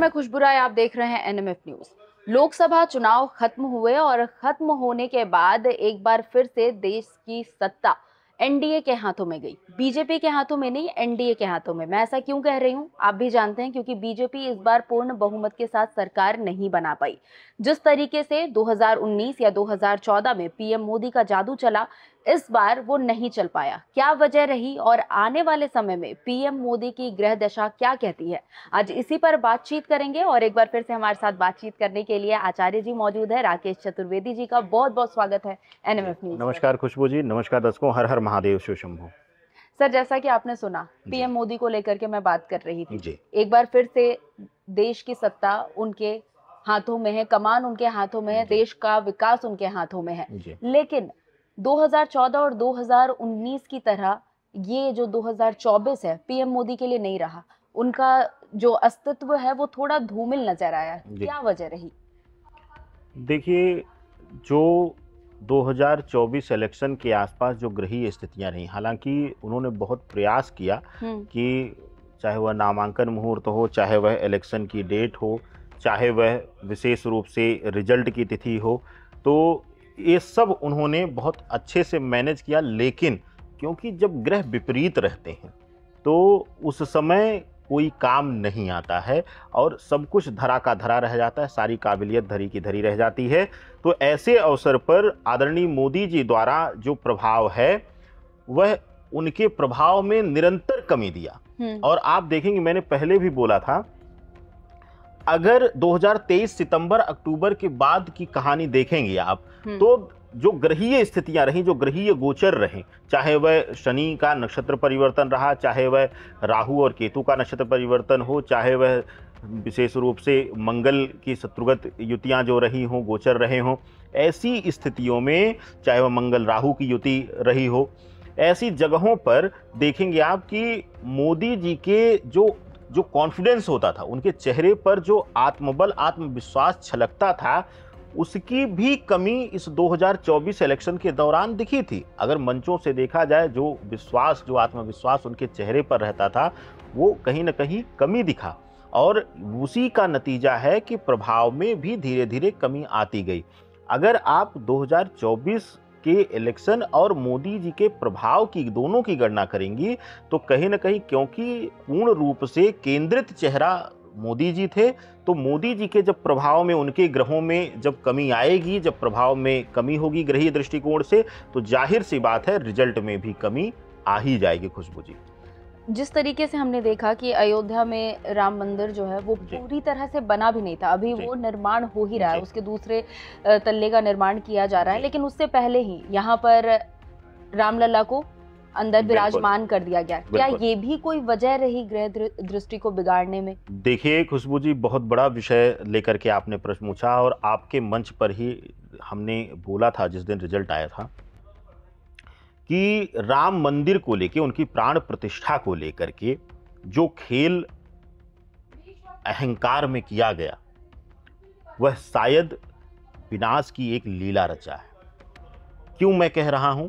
मैं खुशबू राय, आप देख रहे हैं एनएमएफ न्यूज। लोकसभा चुनाव खत्म हुए और खत्म होने के बाद एक बार फिर से देश की सत्ता एनडीए के हाथों में गई। बीजेपी के हाथों में नहीं, एनडीए के हाथों में। मैं ऐसा क्यों कह रही हूं, आप भी जानते हैं, क्योंकि बीजेपी इस बार पूर्ण बहुमत के साथ सरकार नहीं बना पाई। जिस तरीके से 2019 या 2014 में पीएम मोदी का जादू चला, इस बार वो नहीं चल पाया। क्या वजह रही और आने वाले समय में पीएम मोदी की ग्रह दशा क्या कहती है, आज इसी पर बातचीत करेंगे। और एक बार फिर से हमारे साथ बातचीत करने के लिए आचार्य जी मौजूद है। राकेश चतुर्वेदी जी का बहुत बहुत स्वागत है एनएमएफ न्यूज। नमस्कार खुशबू जी, नमस्कार दर्शकों, हर हर महादेव, शिव शंभो। सर, जैसा कि आपने सुना, पीएम मोदी को लेकर के मैं बात कर रही थी जी। एक बार फिर से देश की सत्ता उनके हाथों में है, कमान उनके हाथों में है, देश का विकास उनके हाथों में है। लेकिन 2014 और 2019 की तरह ये जो 2024 है पीएम मोदी के लिए नहीं रहा। उनका जो अस्तित्व है वो थोड़ा धूमिल नजर आया। क्या वजह रही? देखिए, जो 2024 इलेक्शन के आसपास जो ग्रहीय स्थितियां रही, हालांकि उन्होंने बहुत प्रयास किया कि चाहे वह नामांकन मुहूर्त हो, चाहे वह इलेक्शन की डेट हो, चाहे वह विशेष रूप से रिजल्ट की तिथि हो, तो ये सब उन्होंने बहुत अच्छे से मैनेज किया। लेकिन क्योंकि जब ग्रह विपरीत रहते हैं तो उस समय कोई काम नहीं आता है और सब कुछ धरा का धरा रह जाता है, सारी काबिलियत धरी की धरी रह जाती है। तो ऐसे अवसर पर आदरणीय मोदी जी द्वारा जो प्रभाव है वह उनके प्रभाव में निरंतर कमी दिया। और आप देखेंगे, मैंने पहले भी बोला था, अगर 2023 सितंबर अक्टूबर के बाद की कहानी देखेंगे आप, तो जो ग्रहीय स्थितियां रही, जो ग्रहीय गोचर रहे, चाहे वह शनि का नक्षत्र परिवर्तन रहा, चाहे वह राहु और केतु का नक्षत्र परिवर्तन हो, चाहे वह विशेष रूप से मंगल की शत्रुगत युतियां जो रही हों, गोचर रहे हों, ऐसी स्थितियों में चाहे वह मंगल राहु की युति रही हो, ऐसी जगहों पर देखेंगे आप कि मोदी जी के जो कॉन्फिडेंस होता था, उनके चेहरे पर जो आत्मबल, आत्मविश्वास छलकता था, उसकी भी कमी इस 2024 इलेक्शन के दौरान दिखी थी। अगर मंचों से देखा जाए, जो विश्वास, जो आत्मविश्वास उनके चेहरे पर रहता था, वो कहीं ना कहीं कमी दिखा। और उसी का नतीजा है कि प्रभाव में भी धीरे धीरे कमी आती गई। अगर आप 2024 के इलेक्शन और मोदी जी के प्रभाव की, दोनों की गणना करेंगी, तो कहीं ना कहीं, क्योंकि पूर्ण रूप से केंद्रित चेहरा मोदी जी थे, तो मोदी जी के जब प्रभाव में, उनके ग्रहों में जब कमी आएगी, जब प्रभाव में कमी होगी ग्रहीय दृष्टिकोण से, तो जाहिर सी बात है रिजल्ट में भी कमी आ ही जाएगी। खुशबू जी, जिस तरीके से हमने देखा कि अयोध्या में राम मंदिर जो है वो पूरी तरह से बना भी नहीं था, अभी वो निर्माण हो ही रहा है, उसके दूसरे तल्ले का निर्माण किया जा रहा है, लेकिन उससे पहले ही यहाँ पर रामलला को अंदर विराजमान कर दिया गया। क्या ये भी कोई वजह रही ग्रह दृष्टि को बिगाड़ने में? देखिए खुशबू जी, बहुत बड़ा विषय लेकर के आपने प्रश्न पूछा और आपके मंच पर ही हमने बोला था जिस दिन रिजल्ट आया था कि राम मंदिर को लेके, उनकी प्राण प्रतिष्ठा को लेकर के जो खेल अहंकार में किया गया, वह शायद विनाश की एक लीला रचा है। क्यों मैं कह रहा हूं?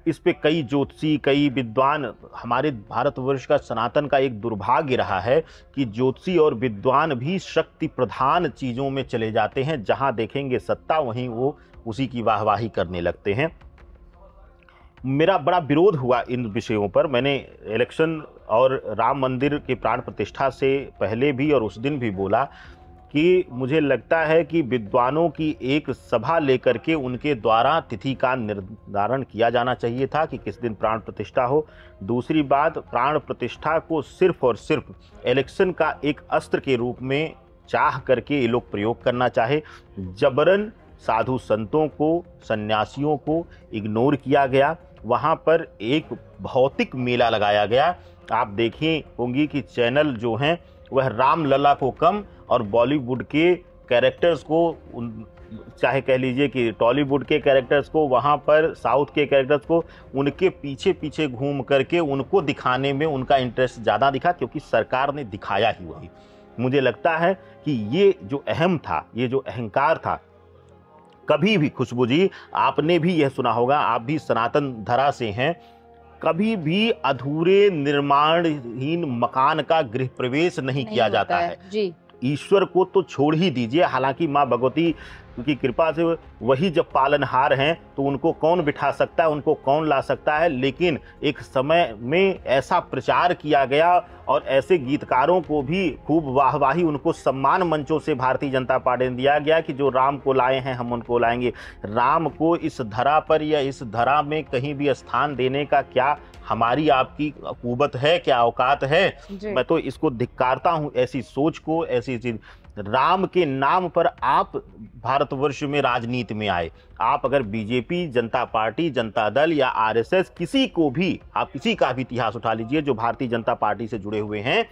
इस पे कई ज्योतिषी, कई विद्वान, हमारे भारतवर्ष का, सनातन का एक दुर्भाग्य रहा है कि ज्योतिषी और विद्वान भी शक्ति प्रधान चीजों में चले जाते हैं। जहां देखेंगे सत्ता, वहीं वो उसी की वाहवाही करने लगते हैं। मेरा बड़ा विरोध हुआ इन विषयों पर। मैंने इलेक्शन और राम मंदिर की प्राण प्रतिष्ठा से पहले भी और उस दिन भी बोला कि मुझे लगता है कि विद्वानों की एक सभा लेकर के उनके द्वारा तिथि का निर्धारण किया जाना चाहिए था कि किस दिन प्राण प्रतिष्ठा हो। दूसरी बात, प्राण प्रतिष्ठा को सिर्फ और सिर्फ इलेक्शन का एक अस्त्र के रूप में चाह करके ये लोग प्रयोग करना चाहे। जबरन साधु संतों को, सन्यासियों को इग्नोर किया गया। वहाँ पर एक भौतिक मेला लगाया गया। आप देखिए होंगी कि चैनल जो हैं वह रामलला को कम और बॉलीवुड के कैरेक्टर्स को, चाहे कह लीजिए कि टॉलीवुड के कैरेक्टर्स को, वहाँ पर साउथ के कैरेक्टर्स को, उनके पीछे पीछे घूम करके उनको दिखाने में उनका इंटरेस्ट ज़्यादा दिखा, क्योंकि सरकार ने दिखाया ही वही। मुझे लगता है कि ये जो अहम था, ये जो अहंकार था, कभी भी, खुशबू जी आपने भी यह सुना होगा, आप भी सनातन धरा से हैं, कभी भी अधूरे निर्माणहीन मकान का गृह प्रवेश नहीं किया जाता है। जी। ईश्वर को तो छोड़ ही दीजिए, हालांकि माँ भगवती की कृपा से वही जब पालनहार हैं तो उनको कौन बिठा सकता है, उनको कौन ला सकता है। लेकिन एक समय में ऐसा प्रचार किया गया और ऐसे गीतकारों को भी खूब वाहवाही, उनको सम्मान मंचों से भारतीय जनता पार्टी ने दिया गया कि जो राम को लाए हैं हम उनको लाएंगे। राम को इस धरा पर या इस धरा में कहीं भी स्थान देने का क्या हमारी आपकी कुवत है, क्या औकात है? मैं तो इसको धिक्कारता हूं, ऐसी सोच को, ऐसी चीज। राम के नाम पर आप भारतवर्ष में राजनीति में आए। आप अगर बीजेपी, जनता पार्टी, जनता दल या आरएसएस, किसी को भी, आप किसी का भी इतिहास उठा लीजिए जो भारतीय जनता पार्टी से जुड़े हुए हैं,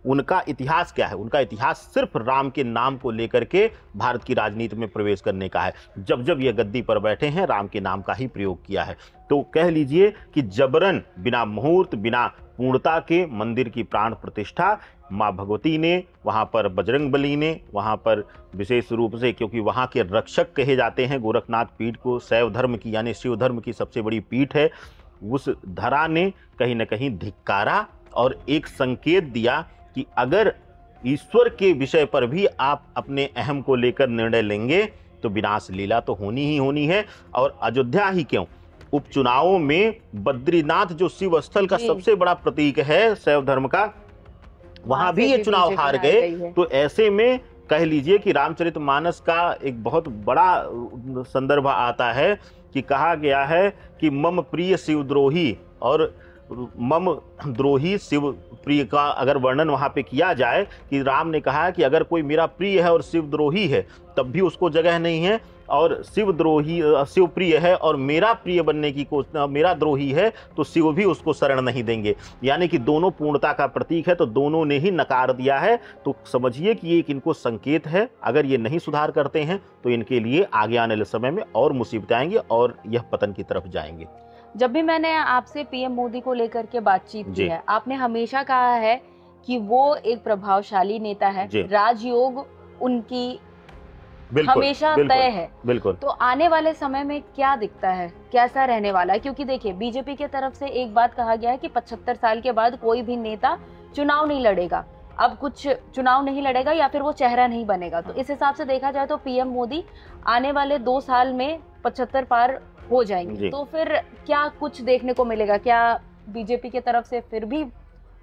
उनका इतिहास क्या है? उनका इतिहास सिर्फ राम के नाम को लेकर के भारत की राजनीति में प्रवेश करने का है। जब जब ये गद्दी पर बैठे हैं, राम के नाम का ही प्रयोग किया है। तो कह लीजिए कि जबरन, बिना मुहूर्त, बिना पूर्णता के मंदिर की प्राण प्रतिष्ठा माँ भगवती ने, वहाँ पर बजरंगबली ने, वहाँ पर विशेष रूप से, क्योंकि वहाँ के रक्षक कहे जाते हैं, गोरखनाथ पीठ को शैव धर्म की यानी शिव धर्म की सबसे बड़ी पीठ है, उस धरा ने कहीं न कहीं धिक्कारा और एक संकेत दिया कि अगर ईश्वर के विषय पर भी आप अपने अहम को लेकर निर्णय लेंगे तो विनाश लीला तो होनी ही होनी है। और अयोध्या ही क्यों, उपचुनावों में बद्रीनाथ जो शिव स्थल का सबसे बड़ा प्रतीक है शैव धर्म का, वहां भी ये चुनाव हार गए। तो ऐसे में कह लीजिए कि रामचरितमानस का एक बहुत बड़ा संदर्भ आता है कि कहा गया है कि मम प्रिय शिवद्रोही, और मम द्रोही शिव प्रिय का अगर वर्णन वहां पे किया जाए कि राम ने कहा कि अगर कोई मेरा प्रिय है और शिवद्रोही है तब भी उसको जगह नहीं है, और शिवद्रोही शिव प्रिय है और मेरा प्रिय बनने की मेरा द्रोही है तो शिव भी उसको शरण नहीं देंगे। यानी कि दोनों पूर्णता का प्रतीक है, तो दोनों ने ही नकार दिया है। तो समझिए कि ये एक इनको संकेत है, अगर ये नहीं सुधार करते हैं तो इनके लिए आगे आने वाले समय में और मुसीबतें आएंगी और यह पतन की तरफ जाएंगे। जब भी मैंने आपसे पीएम मोदी को लेकर के बातचीत की है, आपने हमेशा कहा है कि वो एक प्रभावशाली नेता है, राजयोग उनकी हमेशा तय है। बिल्कुल। तो आने वाले समय में क्या दिखता है, कैसा रहने वाला है? क्योंकि देखिए, बीजेपी की तरफ से एक बात कहा गया है कि 75 साल के बाद कोई भी नेता चुनाव नहीं लड़ेगा, अब कुछ चुनाव नहीं लड़ेगा या फिर वो चेहरा नहीं बनेगा। तो इस हिसाब से देखा जाए तो पीएम मोदी आने वाले 2 साल में 75 पार हो जाएंगे। तो फिर क्या कुछ देखने को मिलेगा? क्या बीजेपी की तरफ से फिर भी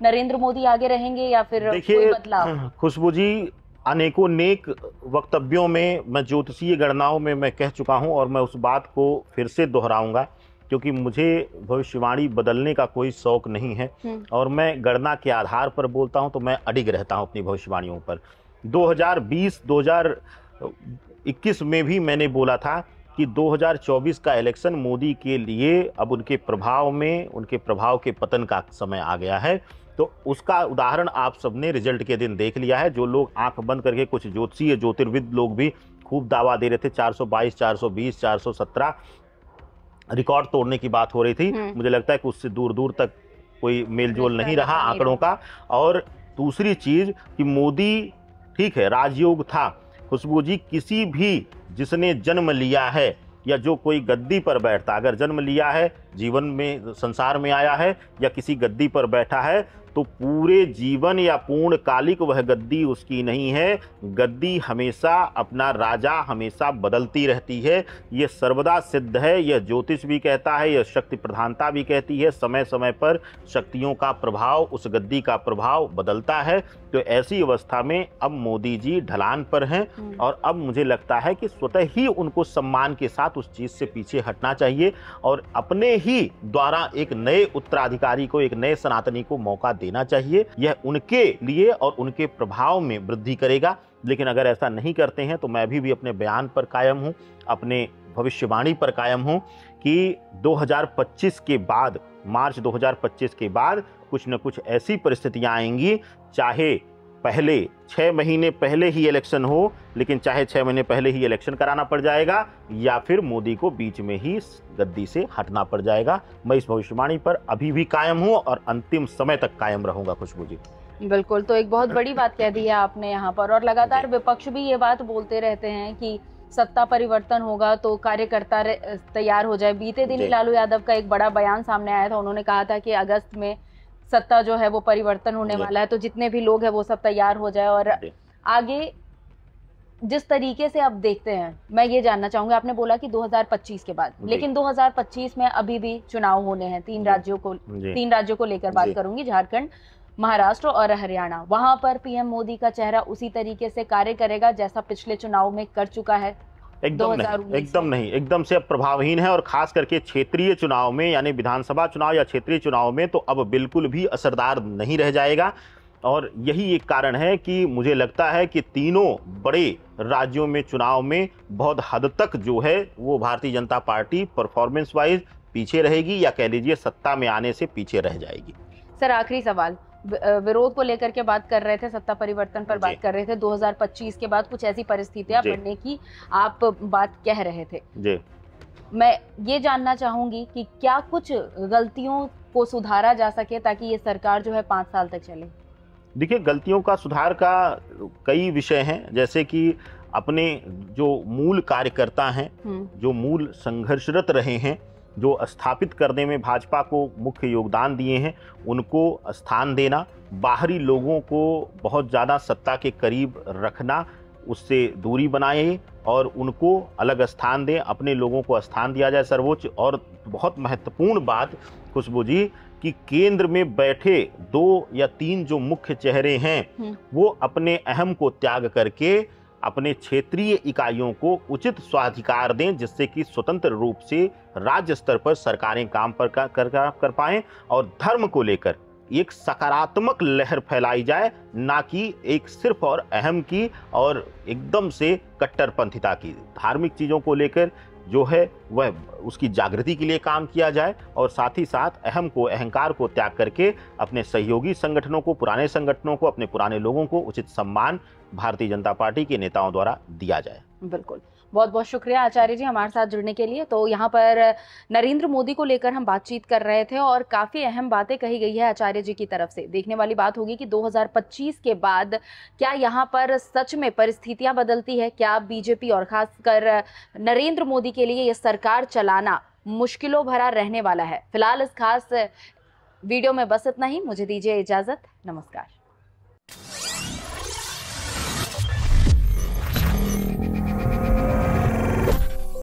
नरेंद्र मोदी आगे रहेंगे या फिर कोई बदलाव? खुशबू जी, अनेकों नेक वक्तव्यों में, मैं ज्योतिषीय गणनाओं में मैं कह चुका हूं और मैं उस बात को फिर से दोहराऊंगा, क्योंकि मुझे भविष्यवाणी बदलने का कोई शौक नहीं है और मैं गणना के आधार पर बोलता हूं, तो मैं अडिग रहता हूं अपनी भविष्यवाणियों पर। 2020-2021 में भी मैंने बोला था कि 2024 का इलेक्शन मोदी के लिए अब उनके प्रभाव के पतन का समय आ गया है। तो उसका उदाहरण आप सबने रिजल्ट के दिन देख लिया है। जो लोग आंख बंद करके, कुछ ज्योतिषीय ज्योतिर्विद लोग भी खूब दावा दे रहे थे, 422, 420, 417 रिकॉर्ड तोड़ने की बात हो रही थी। मुझे लगता है कि उससे दूर दूर तक कोई मेलजोल नहीं रहा आंकड़ों का। और दूसरी चीज कि मोदी, ठीक है, राजयोग था। खुशबू जी, किसी भी जिसने जन्म लिया है या जो कोई गद्दी पर बैठता, अगर जन्म लिया है, जीवन में, संसार में आया है या किसी गद्दी पर बैठा है, तो पूरे जीवन या पूर्ण कालिक वह गद्दी उसकी नहीं है। गद्दी हमेशा, अपना राजा हमेशा बदलती रहती है, यह सर्वदा सिद्ध है। यह ज्योतिष भी कहता है, यह शक्ति प्रधानता भी कहती है। समय समय पर शक्तियों का प्रभाव, उस गद्दी का प्रभाव बदलता है। तो ऐसी अवस्था में अब मोदी जी ढलान पर हैं और अब मुझे लगता है कि स्वतः ही उनको सम्मान के साथ उस चीज़ से पीछे हटना चाहिए और अपने ही द्वारा एक नए उत्तराधिकारी को, एक नए सनातनी को मौका देना चाहिए। यह उनके लिए और उनके प्रभाव में वृद्धि करेगा। लेकिन अगर ऐसा नहीं करते हैं तो मैं भी अपने बयान पर कायम हूं, अपने भविष्यवाणी पर कायम हूं कि 2025 के बाद, मार्च 2025 के बाद कुछ न कुछ ऐसी परिस्थितियां आएंगी, चाहे पहले 6 महीने पहले ही इलेक्शन हो, लेकिन चाहे 6 महीने पहले ही इलेक्शन कराना पड़ जाएगा, या फिर मोदी को बीच में ही गद्दी से हटना पड़ जाएगा। मैं इस भविष्यवाणी पर अभी भी कायम हूं और अंतिम समय तक कायम रहूंगा। खुशबू जी, बिल्कुल। तो एक बहुत बड़ी बात कह दी है आपने यहाँ पर, और लगातार विपक्ष भी ये बात बोलते रहते हैं कि सत्ता परिवर्तन होगा तो कार्यकर्ता तैयार हो जाए। बीते दिन लालू यादव का एक बड़ा बयान सामने आया था, उन्होंने कहा था कि अगस्त में सत्ता जो है वो परिवर्तन होने वाला है, तो जितने भी लोग हैं वो सब तैयार हो जाए। और आगे जिस तरीके से अब देखते हैं, मैं ये जानना चाहूंगा, आपने बोला कि 2025 के बाद, लेकिन 2025 में अभी भी चुनाव होने हैं तीन राज्यों को लेकर बात करूंगी, झारखंड, महाराष्ट्र और हरियाणा। वहां पर पीएम मोदी का चेहरा उसी तरीके से कार्य करेगा जैसा पिछले चुनाव में कर चुका है? एकदम नहीं, एकदम से अब प्रभावहीन है। और खास करके क्षेत्रीय चुनाव में, यानी विधानसभा चुनाव या क्षेत्रीय चुनाव में, तो अब बिल्कुल भी असरदार नहीं रह जाएगा। और यही एक कारण है कि मुझे लगता है कि तीनों बड़े राज्यों में चुनाव में बहुत हद तक जो है वो Bharatiya Janata party performance wise पीछे रहेगी, या कह लीजिए सत्ता में आने से पीछे रह जाएगी। सर, आखिरी सवाल, विरोध को लेकर के बात कर रहे थे, सत्ता परिवर्तन पर बात कर रहे थे, 2025 के बाद कुछ ऐसी परिस्थितियां बनने की आप बात कह रहे थे जी। मैं ये जानना चाहूंगी कि क्या कुछ गलतियों को सुधारा जा सके ताकि ये सरकार जो है 5 साल तक चले? देखिए, गलतियों का सुधार का कई विषय हैं, जैसे कि अपने जो मूल कार्यकर्ता हैं, जो मूल संघर्षरत रहे हैं, जो स्थापित करने में भाजपा को मुख्य योगदान दिए हैं, उनको स्थान देना, बाहरी लोगों को बहुत ज़्यादा सत्ता के करीब रखना, उससे दूरी बनाए और उनको अलग स्थान दें, अपने लोगों को स्थान दिया जाए सर्वोच्च। और बहुत महत्वपूर्ण बात खुशबू जी, कि केंद्र में बैठे 2 या 3 जो मुख्य चेहरे हैं, वो अपने अहम को त्याग करके अपने क्षेत्रीय इकाइयों को उचित स्वाधिकार दें, जिससे कि स्वतंत्र रूप से राज्य स्तर पर सरकारें काम पर कर पाएं और धर्म को लेकर एक सकारात्मक लहर फैलाई जाए, ना कि एक सिर्फ और अहम की और एकदम से कट्टरपंथिता की। धार्मिक चीज़ों को लेकर जो है वह उसकी जागृति के लिए काम किया जाए, और साथ ही साथ अहम को, अहंकार को त्याग करके अपने सहयोगी संगठनों को, पुराने संगठनों को, अपने पुराने लोगों को उचित सम्मान भारतीय जनता पार्टी के नेताओं द्वारा दिया जाए। बिल्कुल, बहुत बहुत शुक्रिया आचार्य जी हमारे साथ जुड़ने के लिए। तो यहाँ पर नरेंद्र मोदी को लेकर हम बातचीत कर रहे थे और काफ़ी अहम बातें कही गई है आचार्य जी की तरफ से। देखने वाली बात होगी कि 2025 के बाद क्या यहाँ पर सच में परिस्थितियाँ बदलती है, क्या बीजेपी और खासकर नरेंद्र मोदी के लिए ये सरकार चलाना मुश्किलों भरा रहने वाला है। फिलहाल इस खास वीडियो में बस इतना ही, मुझे दीजिए इजाज़त, नमस्कार।